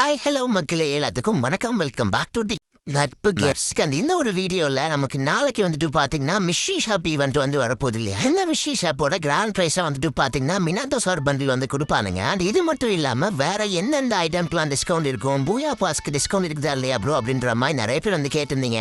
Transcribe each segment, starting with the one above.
Hi hello மக்களே எல்லாத்துக்கும் வணக்கம். வெல்கம் பேக் டு தி நட்பு கேட்ஸ். இந்த ஒரு வீடியோல நமக்கு நாளைக்கு வந்துட்டு பாத்தீங்கன்னா மிஷி ஷாப் ஈவெண்ட் வந்து வரப்போகுது இல்லையா? இந்த மிஷி ஷாப்போட கிராண்ட் பிரைஸா வந்துட்டு பாத்தீங்கன்னா மினாட்டோ சார் பண்டில் வந்து கொடுப்பானுங்க. அண்ட் இது மட்டும் இல்லாம வேற எந்தெந்த ஐட்டம்க்குலாம் டிஸ்கவுண்ட் இருக்கும், பூயா பாஸ்க்கு டிஸ்கவுண்ட் இருக்குதா இல்லையா ப்ரோ அப்படின்ற மாதிரி நிறைய பேர் வந்து கேட்டிருந்தீங்க.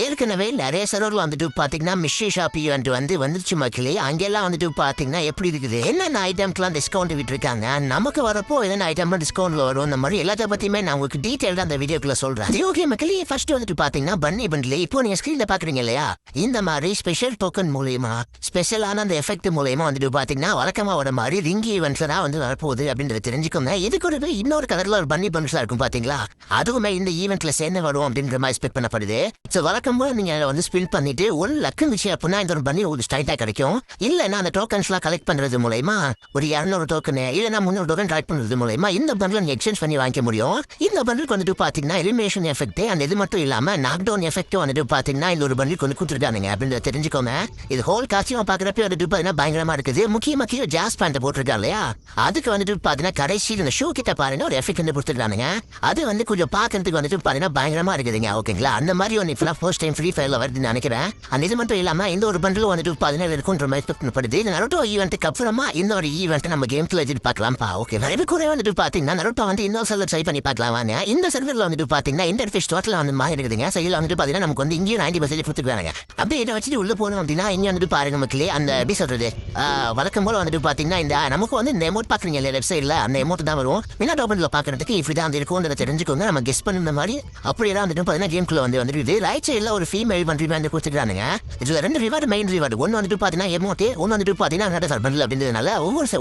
ஏற்கனவே நிறைய சர்வர்கள் வந்துட்டு பாத்தீங்கன்னா மிஷி ஷாப் ஈவெண்ட் வந்துச்சு மக்களே. அங்கெல்லாம் வந்துட்டு பாத்தீங்கன்னா எப்படி இருக்குது, என்னென்ன ஐட்டம்க்குலாம் டிஸ்கவுண்ட் விட்டுருக்காங்க, நமக்கு வரப்போ என்னென்ன ஐட்டம் டிஸ்கவுண்ட்ல வரும், இந்த மாதிரி எல்லாத்த பத்தியுமே நான் உங்களுக்கு டீட்டெயில்டா அந்த வீடியோக்குள்ள சொல்றேன். ஓகே மக்களே, ஃபர்ஸ்ட் வந்துட்டு பாத்தீங்கன்னா பன்னி பண்டில் இப்போ நீங்க ஸ்கிரீன்ல பாக்குறீங்க இல்லையா, இந்த மாதிரி ஸ்பெஷல் டோக்கன் மூலியமா ஸ்பெஷலான அந்த எஃபெக்ட் மூலியமா வந்துட்டு பாத்தீங்கன்னா வழக்கமா வர மாதிரி ரிங்கி ஈவெண்ட்ல தான் வந்து வரப்போகுது அப்படின்றத தெரிஞ்சுக்கோங்க. இது கூட இன்னொரு கலர்ல ஒரு பன்னி பண்டில் இருக்கும் பாத்தீங்களா, அதுவுமே இந்த ஈவெண்ட்ல சேர்ந்து வரும் அப்படின்ற மாதிரி எக்ஸ்பெக்ட் பண்ணப்படுது. ஸோ வழக்கம் போல நீங்க வந்து ஸ்பின் பண்ணிட்டு ஒரு லக்கு விஷயம் அப்படின்னா இந்த ஒரு பன்னி ஒரு ஸ்ட்ரைட்டா கிடைக்கும். இல்லைன்னா அந்த டோக்கன்ஸ் எல்லாம் கலெக்ட் பண்றது மூலயமா ஒரு 200 டோக்கன் இல்லைன்னா 300 டோக்கன் கலெக்ட் பண்றது மூலயமா இந்த பண்டில் நீங்க எக்ஸ்சேஞ்ச் பண்ணி வாங்கிக்க முடியும். இந்த பண்டிலுக்கு வந்துட்டு பாத்தீங்கன்னா எலிமினேஷன் எஃபெக்ட் அந்த இது மட்டும் இல்லாம நாக்டவுன் எஃபெக்ட் வந்துட்டு பாத்தீங்கன்னா இந்த ஒரு பண்டில் கொண்டு கொடுத்துருக்கானுங்க அப்படின்றத தெரிஞ்சுக்கோங்க. இது ஹோல் காட்சியும் பாக்குறப்ப வந்துட்டு பாத்தீங்கன்னா பயங்கரமா இருக்குது. முக்கியமா கீழே ஜாஸ் பேண்ட் போட்டிருக்கா இல்லையா, அதுக்கு வந்துட்டு பாத்தீங்கன்னா கடைசியில் இந்த ஷூ கிட்ட பாருங்க ஒரு எஃபெக்ட் வந்து கொடுத்துருக்கானுங்க. அது வந்து கொஞ்சம் பாக்குறதுக்கு வந்துட்டு பாத்தீங்கன்னா பயங்கரமா இருக்குதுங்க. ஓகேங்களா, அந்த மாதிரி ஒன்று இப்பெல்லாம் ஃபர்ஸ்ட் டைம் ஃப்ரீ ஃபயர்ல வருதுன்னு நினைக்கிறேன். அந்த இது மட்டும் இல்லாம இந்த ஒரு பண்டில் வந்துட்டு பாத்தீங்கன்னா இருக்குன்ற மாதிரி எக்ஸ்பெக்ட் பண்ணப்படுது. இந்த நரோட்டோ ஈவெண்ட்டுக்கு அப்புறமா இந்த ஒரு ஈவெண்ட் நம்ம கேம்ல எதிர்பார்க்கலாம்ப்பா. ஓகே, நிறைய கூட வந்துட்டு பாத்தீங்கன்னா நரோட்டோ வந்து இன்னொரு சர்வர் ட்ரை பண்ணி பார்க்கலாம். இந்த சர்வரில் வந்துட்டு பாத்தீங்கன்னா இன்டர்ஃபேஸ் டோட்டல் வந்து மாதிரி இருக்குதுங்க. சைடில் வந்துட்டு பாத்தீங்கன்னா நமக்கு வந்து இங்கேயும் 90% கொடுத்துருக்காங்க. அப்படியே இதை வச்சுட்டு உள்ள போகணும் அப்படின்னா இங்க வந்துட்டு பாருங்க மக்களே, அந்த எப்படி சொல்றது வழக்கம் போல வந்துட்டு பாத்தீங்கன்னா இந்த நமக்கு வந்து இந்த எமௌண்ட் பாக்குறீங்க இல்லையா லெஃப்ட் சைட்ல, அந்த எமௌண்ட் தான் வரும். மினாட்டோ பண்டில் பாக்குறதுக்கு இப்படிதான் வந்து இருக்கும்ன்றத தெரிஞ்சுக்கோங்க. நம்ம கெஸ் பண்ணுற மாதிரி அப்படியே வந்துட்டு பாத்தீங்கன்னா கேம்குள்ள வந்துருக்குது. ரைட் சைட்ல ஒரு ஃபீமேல் பண்டில் வந்து கொடுத்துருக்காங்க. இதுல 2 ரிவார்டு மெயின் ரிவார்டு, ஒன்னு வந்துட்டு பாத்தீங்கன்னா எமௌண்ட், ஒன்னு வந்துட்டு பாத்தீங்கன்னா பண்டில் அப்படின்றதுனால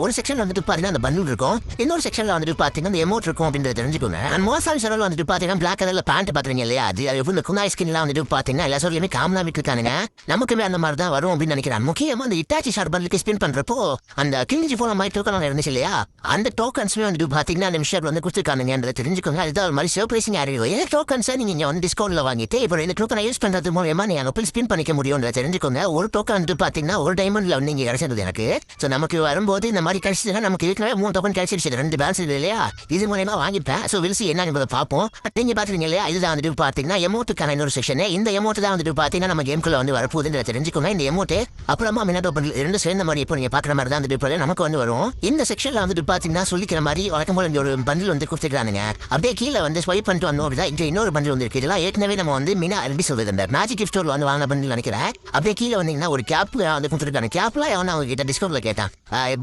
ஒரு செக்ஷன் வந்துட்டு பாத்தீங்கன்னா அந்த பண்டில் இருக்கும், இன்னொரு செக்ஷன்ல வந்துட்டு பாத்தீங்கன்னா அந்த எமௌண்ட் இருக்கும் அப்படின்றத தெரிஞ்சுக்கோங்க. அண்ட் மோசாலி சரல் வந்துட்டு பாத்தீங்கன்னா பிளாக் கலர்ல பேண்ட் பாக்குறீங்க இல்லையா, அது எவ்வளவு குனாய் ஸ்கின்லாம் வந்துட்டு பாத்தீங்கன்னா எல்லா சொல்லியுமே காமனா விட்டுருக்கானுங்க. நமக்குமே அந்த மாதிரி தான் வரும் அப்படின்னு நினைக்கிறேன். முக்கியமா அந்த இட்டாச்சி ஷார் பண்டிலுக்கு ஸ்பின் பண்றப்போ அந்த கிழிஞ்சி போன மாதிரி டோக்கன் இருந்துச்சு இல்லையா, அந்த டோக்கன்ஸ்மே வந்துட்டு பாத்தீங்கன்னா அந்த விஷயம் வந்து கொடுத்துருக்கானுங்கன்றத தெரிஞ்சுக்கோங்க. அதுதான் ஒரு மாதிரி சர்ப்ரைசிங் ஆகிடும். ஏன்னா டோக்கன்ஸை நீங்க வந்து டிஸ்கவுண்ட்ல வாங்கிட்டு இப்போ இந்த டோக்கனை யூஸ் பண்றது மூலமா நீங்க அங்கே போய் ஸ்பின் பண்ணிக்க முடியும்ன்றத தெரிஞ்சுக்கோங்க. ஒரு டோக்கன் வந்துட்டு பாத்தீங்கன்னா ஒரு டைமண்ட்ல வந்து நீங்க கிடைச்சது எனக்கு. ஸோ நமக்கு வரும்போது இந்த மாதிரி கிடைச்சதுன்னா நமக்கு ஏற்கனவே 3 டோக்கன் கிடைச்சிருச்சு, 2 பேலன்ஸ் இல்லையா, இது மூலமா வாங்கிப்பேன். ஸோ வில்சி என்ன பார்ப்போம். நீங்க பாத்துறீங்க இல்லையா, இதுதான் வந்துட்டு பாத்தீங்கன்னா எமௌண்ட்டுக்கான இன்னொரு செக்ஷன். இந்த எமௌண்ட் தான் வந்துட்டு பாத்தீங்கன்னா நம்ம கேம்குள்ள வந்து வரப்போகுதுன்றத தெரிஞ்சுக்கோங்க. இந்த எமௌண்ட் அப்புறமா மினாட்டோ பண்டில் 2 சேர்ந்த மாதிரி இப்போ நீங்க பாக்குற மாதிரி தான் வந்துட்டு நமக்கு வந்து வரும். இந்த செக்ஷன்ல வந்துட்டு பாத்தீங்கன்னா சொல்லிக்கிற மாதிரி வழக்கம் போல ஒரு பண்டில் வந்து கொடுத்துருக்கானுங்க. அப்படியே கீழே வந்து ஸ்வைப் பண்ணிட்டு வந்தோம் அப்படிதான் இங்க இன்னொரு பண்டில் வந்து இருக்கு. இதெல்லாம் ஏற்கனவே நம்ம வந்து மினா எப்படி சொல்றது அந்த மேஜிக் கிஃப்ட் ஸ்டோர்ல வந்து வாங்கின பண்டில் நினைக்கிறேன். அப்படியே கீழே வந்தீங்கன்னா ஒரு கேப் வந்து கொடுத்துருக்காங்க. கேப்லாம் அவன் அவங்க கிட்ட டிஸ்கவுண்ட்ல கேட்டான்.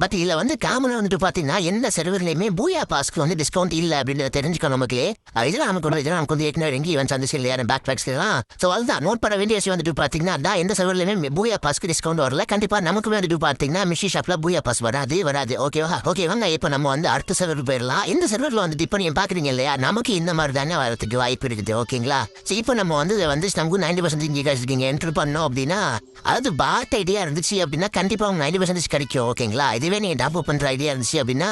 பட் இதுல வந்து காமனா வந்துட்டு பாத்தீங்கன்னா எந்த சர்வர்லயுமே பூயா பாஸ்க்கு வந்து டிஸ்கவுண்ட் இல்ல அப்படின்றத தெரிஞ்சுக்கணும் நமக்கு. இதெல்லாம் நமக்கு வந்து ஏற்கனவே எங்க ஈவென்ட்ஸ் வந்து இல்லையா பேக் பேக்ஸ் எல்லாம். ஸோ அதுதான் நோட் பண்ண வேண்டிய விஷயம் வந்துட்டு பாத்தீங்கன்னா எந்த சர்வர்லயுமே பூயா பாஸ்க்கு டிஸ்கவுண்ட் வரல. கண்டிப்பா நமக்குமே வந்துட்டு பாத்தீங்கன்னா மிஷி ஷாப்ல பூயா பாஸ் வராது. ஓகேவா? ஓகேவாங்க, இப்போ நம்ம வந்து அடுத்த சர்வர் போயிடலாம். இந்த சர்வர்ல வந்துட்டு இப்போ நீங்க பாக்குறீங்க இல்லையா, நமக்கு இந்த மாதிரி தானே வரதுக்கு வாய்ப்பு இருக்குது. ஓகேங்களா, ஸோ இப்போ நம்ம வந்து நமக்கு 90% இங்கே கிடைச்சிருக்கீங்க என்ட்ரு பண்ணோம் அப்படின்னா அது பாட் ஐடியா இருந்துச்சு அப்படின்னா கண்டிப்பா அவங்க 90% கிடைக்கும். ஓகேங்களா, இதுவே நீங்க டாப் அப் பண்ற ஐடியா இருந்துச்சு அப்படின்னா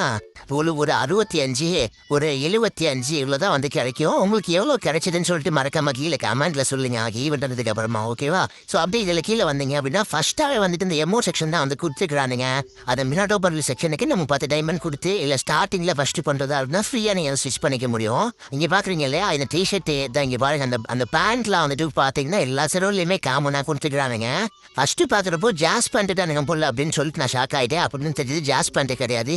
ஒரு 65 ஒரு 75 இவ்வளவுதான் வந்து கிடைக்கும். உங்களுக்கு எவ்வளவு கிடைச்சதுன்னு சொல்லிட்டு மறக்காம கீழே கமெண்ட்ல சொல்லுங்க ஈவெண்ட் வந்ததுக்கு அப்புறமா. ஓகேவா, ஸோ அப்படியே இதுல கீழே வந்தீங்க அப்படின்னா ஃபர்ஸ்டாவே வந்துட்டு இந்த எமோ செக்ஷன் தான் வந்து கொடுத்துக்கிறானுங்க. அந்த மினாட்டோ பண்டில் செக்ஷனுக்கு நம்ம 10 டைமண்ட் கொடுத்து இல்ல ஸ்டார்டிங்ல ஃபர்ஸ்ட் பண்றதா அப்படின்னா ஃப்ரீயா நீங்க ஸ்விட்ச் பண்ணிக்க முடியும். இங்க பாக்குறீங்க இல்லையா, இந்த டிஷர்ட் தான் இங்க பாருங்க, அந்த பேண்ட்லாம் வந்துட்டு பாத்தீங்கன்னா எல்லா செலவுலயுமே காமனா கொடுத்துக்கிறானுங்க. ஃபர்ஸ்ட் பாக்குறப்போ ஜாஸ் பேண்ட் தான் நீங்க போடல அப்படின்னு சொல்லிட்டு நான் ஷாக் ஆயிட்டேன். அப்படின்னு தெரிஞ்சது ஜாஸ் பேண்ட் கிடையாது,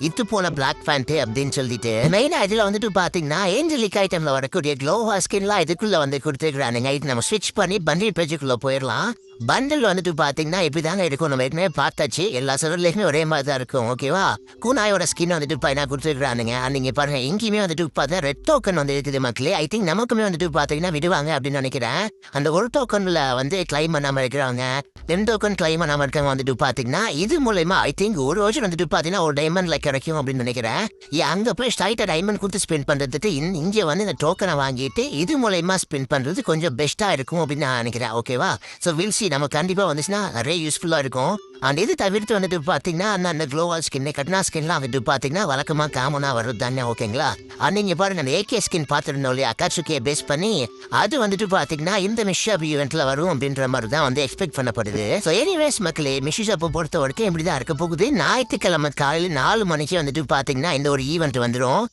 இது போல பிளாக் பேண்ட் அப்படின்னு சொல்லிட்டு மெயினா இதுல வந்துட்டு பாத்தீங்கன்னா ஏஞ்சலிக் ஐட்டம்ல வரக்கூடிய க்ளோவா ஸ்கின்லாம் இதுக்குள்ள வந்து கொடுத்துக்கிறானுங்க. இது நம்ம ஸ்விட்ச் பண்ணி பண்டில் பேஜுக்குள்ள போயிடலாம். பண்டில் வந்துட்டு பாத்தீங்கன்னா இப்படிதாங்க இருக்கும். நம்ம ஏற்கனவே பார்த்தாச்சு, எல்லா சர்வர்லயுமே ஒரே மாதிரி தான் இருக்கும். ஓகேவா, கூனாயோட ஸ்கின் வந்துட்டு பையனா கொடுத்துருக்கானுங்க. நீங்க பாருங்க இங்கேயுமே வந்துட்டு பார்த்தா ரெட் டோக்கன் வந்து இருக்குது மக்களே. ஐ திங்க் நமக்குமே வந்துட்டு பாத்தீங்கன்னா விடுவாங்க அப்படின்னு நினைக்கிறேன். அந்த ஒரு டோக்கன்ல வந்து கிளைம் பண்ணாம இருக்கிறாங்க, 2 டோக்கன் கிளைம் பண்ணாம இருக்காங்க வந்துட்டு பாத்தீங்கன்னா இது மூலயமா ஐ திங்க் ஒரு வருஷம் வந்துட்டு பாத்தீங்கன்னா ஒரு டைமண்ட்ல கிடைக்கும் அப்படின்னு நினைக்கிறேன். அங்க போய் ஸ்ட்ரைட்டா டைமண்ட் கொடுத்து ஸ்பெண்ட் பண்றதுக்கு இங்க வந்து இந்த டோக்கனை வாங்கிட்டு இது மூலயமா ஸ்பெண்ட் பண்றது கொஞ்சம் பெஸ்டா இருக்கும் அப்படின்னு நான் நினைக்கிறேன். ஓகேவா, ஸோ வில் சி நம்ம கண்டிப்பா வந்துச்சுன்னா நிறைய யூஸ்ஃபுல்லா இருக்கும். அந்த இது தவிர்த்து வந்துட்டு பாத்தீங்கன்னா அந்த க்ளோவால் ஸ்கின் கட்னா ஸ்கின்லாம் வந்துட்டு பாத்தீங்கன்னா வழக்கமா காமனா வருது தானே. ஓகேங்களா, நீங்க பாருங்க அந்த ஏகே ஸ்கின் பார்த்துருந்தோம் இல்லையா, அக்காட்சுக்கியை பேஸ் பண்ணி அது வந்துட்டு பாத்தீங்கன்னா இந்த மிஷாப் ஈவெண்ட்ல வரும் அப்படின்ற மாதிரி தான் வந்து எக்ஸ்பெக்ட் பண்ணப்படுது. ஸோ எனிவேஸ் மக்களே, மிஷி ஷாப்பை பொறுத்த வரைக்கும் இப்படிதான் இருக்க போகுது. ஞாயிற்றுக்கிழமை காலையில் 4 மணிக்கு வந்துட்டு பாத்தீங்கன்னா இந்த ஒரு ஈவெண்ட் வந்துடும்.